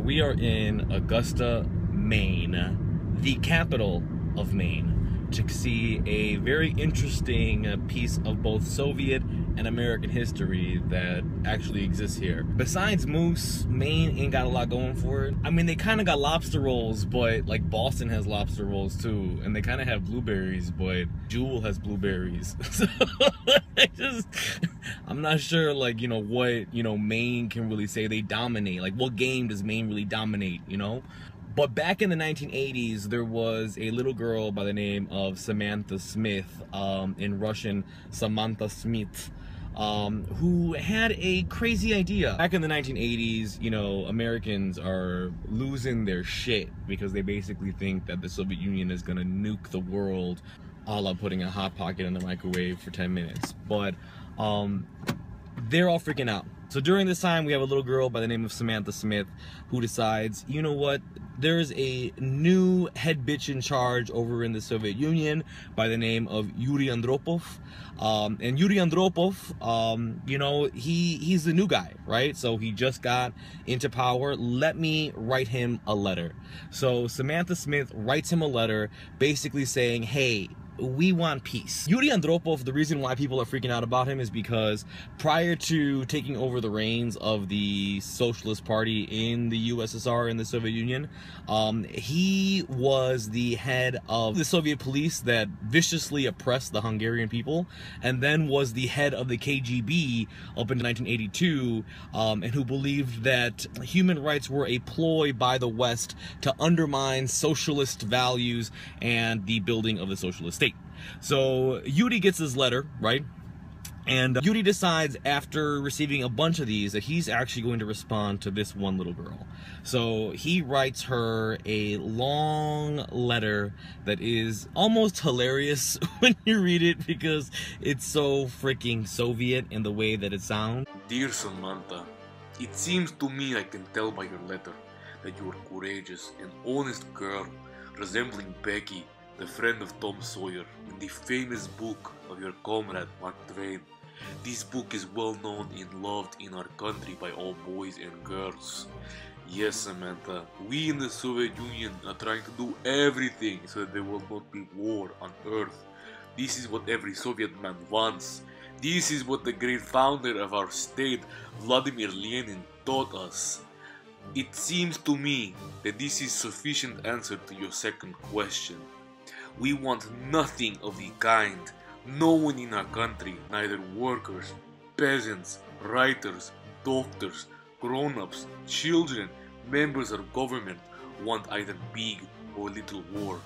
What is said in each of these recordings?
we are in Augusta, Maine, the capital of Maine, to see a very interesting piece of both Soviet and American history that actually exists here. Besides moose, Maine ain't got a lot going for it. I mean, they kind of got lobster rolls, but like Boston has lobster rolls too, and they kind of have blueberries, but Jewel has blueberries. So I'm not sure, like, what, Maine can really say they dominate. Like, what game does Maine really dominate, But back in the 1980s, there was a little girl by the name of Samantha Smith, in Russian, Samantha Smith, who had a crazy idea. Back in the 1980s, Americans are losing their shit because they basically think that the Soviet Union is gonna nuke the world, a la putting a Hot Pocket in the microwave for 10 minutes. But they're all freaking out. So during this time, we have a little girl by the name of Samantha Smith who decides, you know what, there's a new head bitch in charge over in the Soviet Union by the name of Yuri Andropov. And Yuri Andropov, he's the new guy, right? So he just got into power. Let me write him a letter. So Samantha Smith writes him a letter basically saying, hey, we want peace. Yuri Andropov, the reason why people are freaking out about him is because prior to taking over the reins of the Socialist Party in the USSR and the Soviet Union, he was the head of the Soviet police that viciously oppressed the Hungarian people, and then was the head of the KGB up into 1982, and who believed that human rights were a ploy by the West to undermine socialist values and the building of the socialist state. So Yuri gets his letter, right? And Yuri decides, after receiving a bunch of these, that he's actually going to respond to this one little girl. So he writes her a long letter that is almost hilarious when you read it, because it's so freaking Soviet in the way that it sounds. Dear Samantha, it seems to me, I can tell by your letter, that you are courageous and honest girl, resembling Becky, the friend of Tom Sawyer, in the famous book of your comrade Mark Twain. This book is well known and loved in our country by all boys and girls. Yes, Samantha, we in the Soviet Union are trying to do everything so that there will not be war on Earth. This is what every Soviet man wants. This is what the great founder of our state, Vladimir Lenin, taught us. It seems to me that this is sufficient answer to your second question. We want nothing of the kind. No one in our country, neither workers, peasants, writers, doctors, grown-ups, children, members of government, want either big or little war.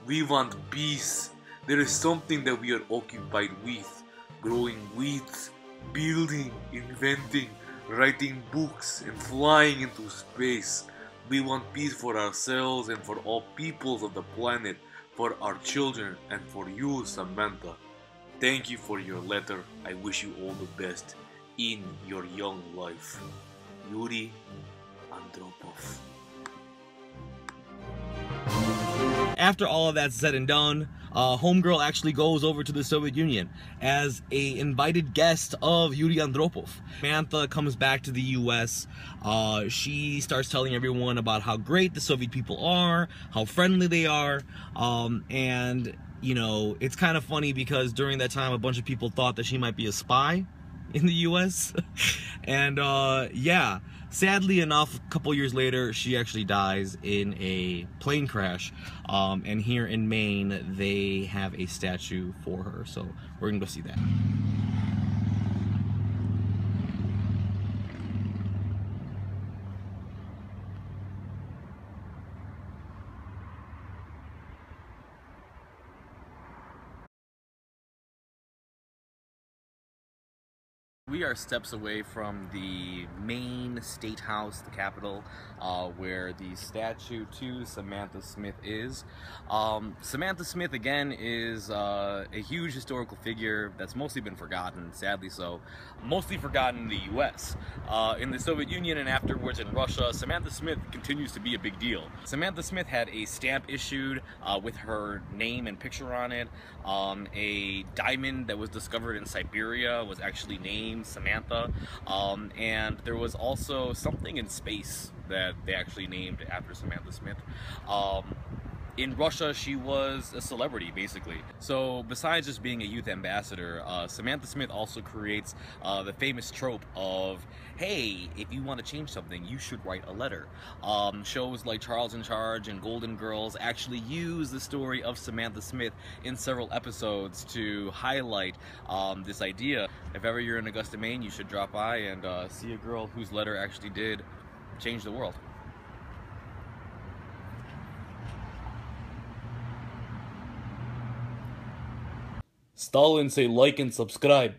We want peace. There is something that we are occupied with: growing wheat, building, inventing, writing books, and flying into space. We want peace for ourselves and for all peoples of the planet, for our children, and for you, Samantha. Thank you for your letter. I wish you all the best in your young life. Yuri Andropov. After all of that's said and done, homegirl actually goes over to the Soviet Union as a invited guest of Yuri Andropov. Samantha comes back to the US. She starts telling everyone about how great the Soviet people are, how friendly they are, and it's kind of funny because during that time a bunch of people thought that she might be a spy in the US. And yeah, sadly enough, a couple years later, she actually dies in a plane crash. And here in Maine, they have a statue for her. So we're gonna go see that. We are steps away from the Maine State House, the Capitol, where the statue to Samantha Smith is. Samantha Smith, again, is a huge historical figure that's mostly been forgotten, sadly so. Mostly forgotten in the US. In the Soviet Union and afterwards in Russia, Samantha Smith continues to be a big deal. Samantha Smith had a stamp issued with her name and picture on it. A diamond that was discovered in Siberia was actually named named Samantha, and there was also something in space that they actually named after Samantha Smith. In Russia, she was a celebrity, basically. So besides just being a youth ambassador, Samantha Smith also creates the famous trope of, hey, if you want to change something, you should write a letter. Shows like Charles in Charge and Golden Girls actually use the story of Samantha Smith in several episodes to highlight this idea. If ever you're in Augusta, Maine, you should drop by and see a girl whose letter actually did change the world. Stalin, say like and subscribe.